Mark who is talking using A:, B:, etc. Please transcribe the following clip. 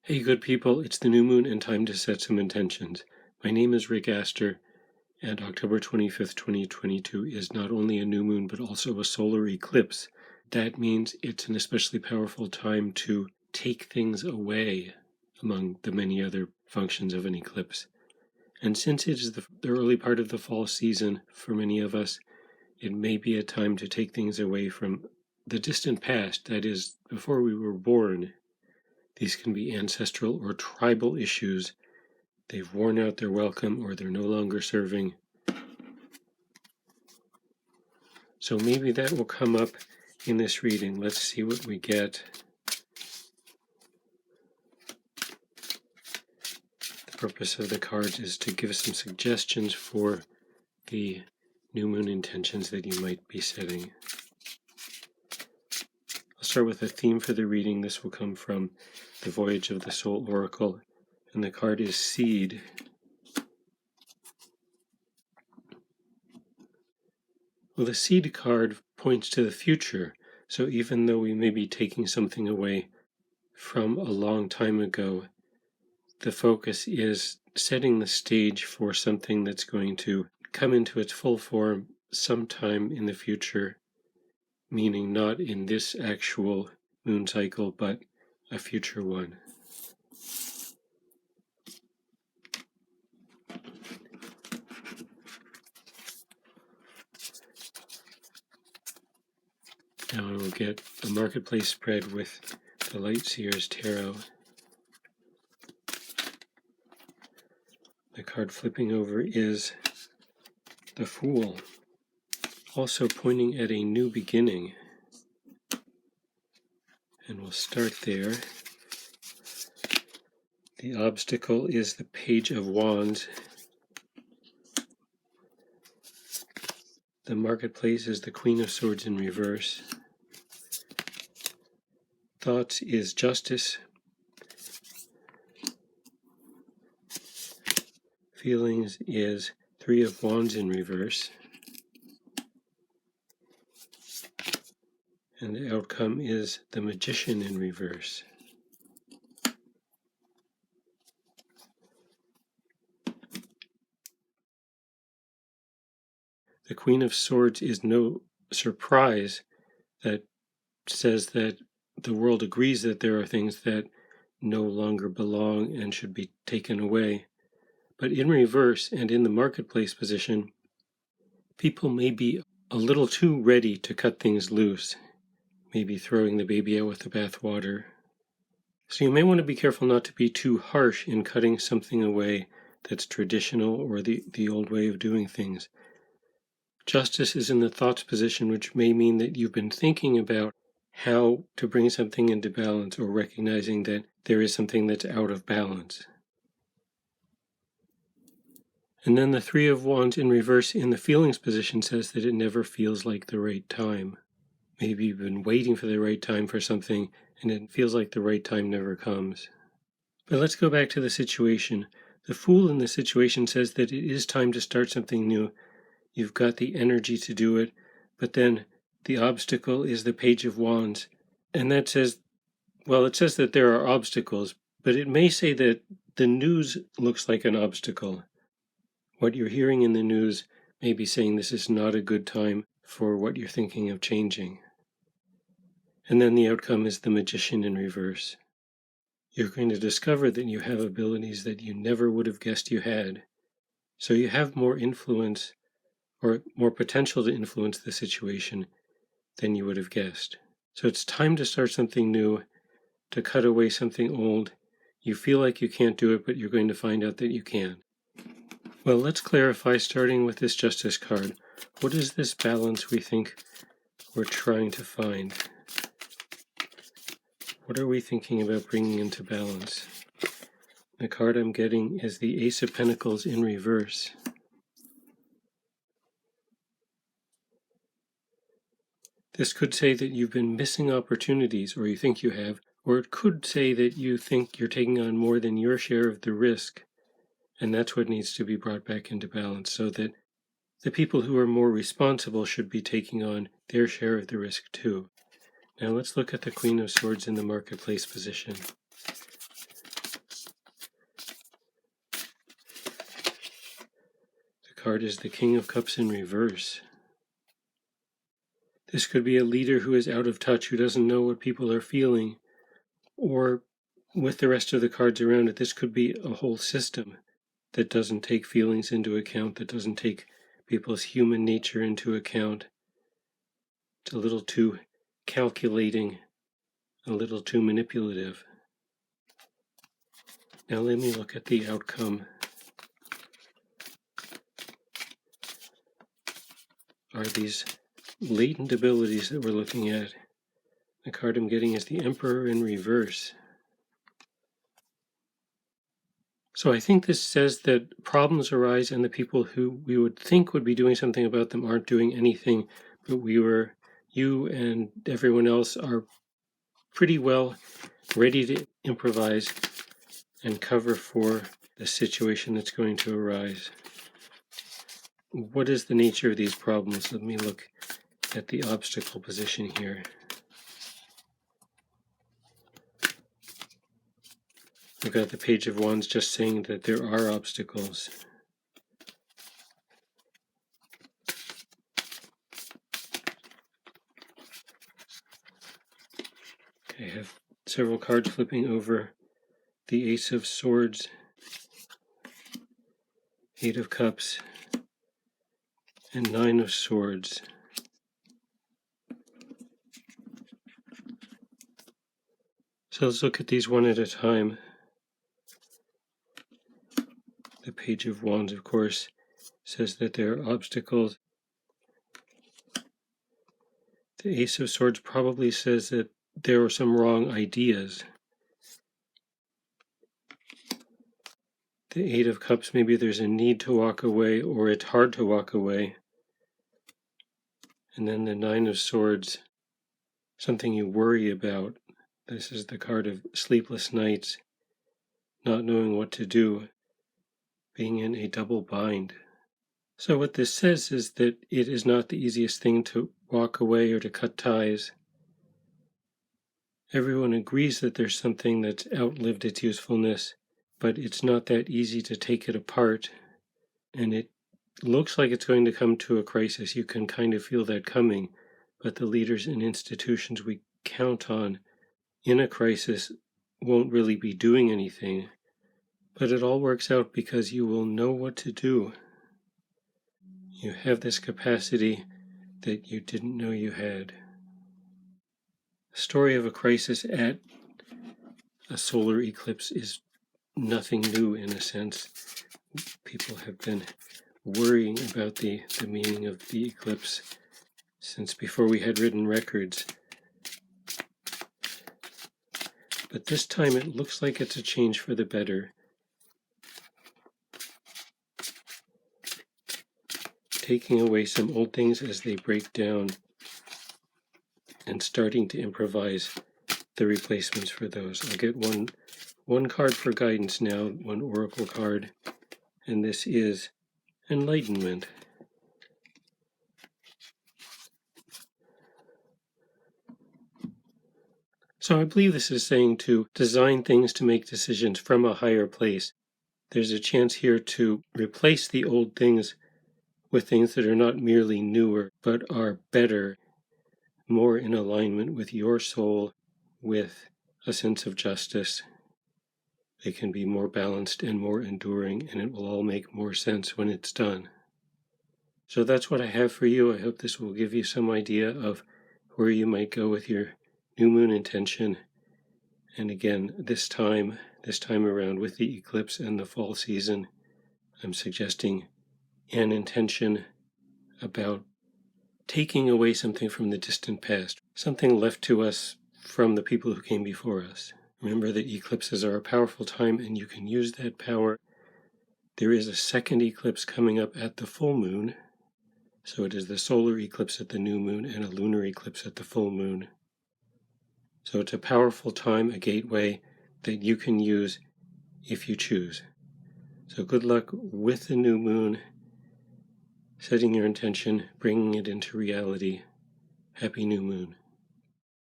A: Hey good people, it's the new moon and time to set some intentions. My name is Rick Aster, and October 25th, 2022 is not only a new moon but also a solar eclipse. That means it's an especially powerful time to take things away, among the many other functions of an eclipse. And since it is the early part of the fall season for many of us, it may be a time to take things away from the distant past, that is, before we were born. These can be ancestral or tribal issues. They've worn out their welcome or they're no longer serving. So maybe that will come up in this reading. Let's see what we get. The purpose of the cards is to give some suggestions for the new moon intentions that you might be setting. I'll start with a theme for the reading. This will come from the Voyage of the Soul Oracle, and the card is Seed. Well, the Seed card points to the future, so even though we may be taking something away from a long time ago, the focus is setting the stage for something that's going to come into its full form sometime in the future, meaning not in this actual moon cycle, but a future one. Now I will get a marketplace spread with the Light Seers Tarot. The card flipping over is the Fool, also pointing at a new beginning. And we'll start there. The obstacle is the Page of Wands. The marketplace is the Queen of Swords in reverse. Thoughts is Justice. Feelings is Three of Wands in reverse. And the outcome is the Magician in reverse. The Queen of Swords is no surprise. That says that the world agrees that there are things that no longer belong and should be taken away. But in reverse and in the marketplace position, people may be a little too ready to cut things loose, maybe throwing the baby out with the bathwater. So you may want to be careful not to be too harsh in cutting something away that's traditional or the old way of doing things. Justice is in the thoughts position, which may mean that you've been thinking about how to bring something into balance, or recognizing that there is something that's out of balance. And then the Three of Wands in reverse in the feelings position says that it never feels like the right time. Maybe you've been waiting for the right time for something, and it feels like the right time never comes. But let's go back to the situation. The Fool in the situation says that it is time to start something new. You've got the energy to do it, but then the obstacle is the Page of Wands. And that says, well, it says that there are obstacles, but it may say that the news looks like an obstacle. What you're hearing in the news may be saying this is not a good time for what you're thinking of changing. And then the outcome is the Magician in reverse. You're going to discover that you have abilities that you never would have guessed you had. So you have more influence, or more potential to influence the situation than you would have guessed. So it's time to start something new, to cut away something old. You feel like you can't do it, but you're going to find out that you can. Well, let's clarify, starting with this Justice card. What is this balance we think we're trying to find? What are we thinking about bringing into balance? The card I'm getting is the Ace of Pentacles in reverse. This could say that you've been missing opportunities, or you think you have, or it could say that you think you're taking on more than your share of the risk, and that's what needs to be brought back into balance, so that the people who are more responsible should be taking on their share of the risk too. Now let's look at the Queen of Swords in the marketplace position. card is the King of Cups in reverse. This could be a leader who is out of touch, who doesn't know what people are feeling, or with the rest of the cards around it, this could be a whole system that doesn't take feelings into account, that doesn't take people's human nature into account. It's a little too calculating, a little too manipulative. Now let me look at the outcome. Are these latent abilities that we're looking at? The card I'm getting is the Emperor in reverse. So I think this says that problems arise and the people who we would think would be doing something about them aren't doing anything, but you and everyone else are pretty well ready to improvise and cover for the situation that's going to arise. What is the nature of these problems? Let me look at the obstacle position here. I've got the Page of Wands just saying that there are obstacles. I have several cards flipping over. The Ace of Swords, Eight of Cups, and Nine of Swords. So let's look at these one at a time. The Page of Wands, of course, says that there are obstacles. The Ace of Swords probably says that there are some wrong ideas. The Eight of Cups, maybe there's a need to walk away, or it's hard to walk away. And then the Nine of Swords, something you worry about. This is the card of sleepless nights, not knowing what to do, being in a double bind. So what this says is that it is not the easiest thing to walk away or to cut ties. Everyone agrees that there's something that's outlived its usefulness, but it's not that easy to take it apart, and it looks like it's going to come to a crisis. You can kind of feel that coming, but the leaders and institutions we count on in a crisis won't really be doing anything. But it all works out because you will know what to do. You have this capacity that you didn't know you had. The story of a crisis at a solar eclipse is nothing new in a sense. People have been worrying about the meaning of the eclipse since before we had written records. But this time it looks like it's a change for the better. Taking away some old things as they break down and starting to improvise the replacements for those. I'll get one card for guidance now, one oracle card, and this is Enlightenment. So I believe this is saying to design things to make decisions from a higher place. There's a chance here to replace the old things with things that are not merely newer, but are better, more in alignment with your soul, with a sense of justice. They can be more balanced and more enduring, and it will all make more sense when it's done. So that's what I have for you. I hope this will give you some idea of where you might go with your new moon intention. And again, this time around with the eclipse and the fall season, I'm suggesting an intention about taking away something from the distant past, something left to us from the people who came before us. Remember that eclipses are a powerful time and you can use that power. There is a second eclipse coming up at the full moon. So it is the solar eclipse at the new moon and a lunar eclipse at the full moon. So it's a powerful time, a gateway that you can use if you choose. So good luck with the new moon, setting your intention, bringing it into reality. Happy new moon.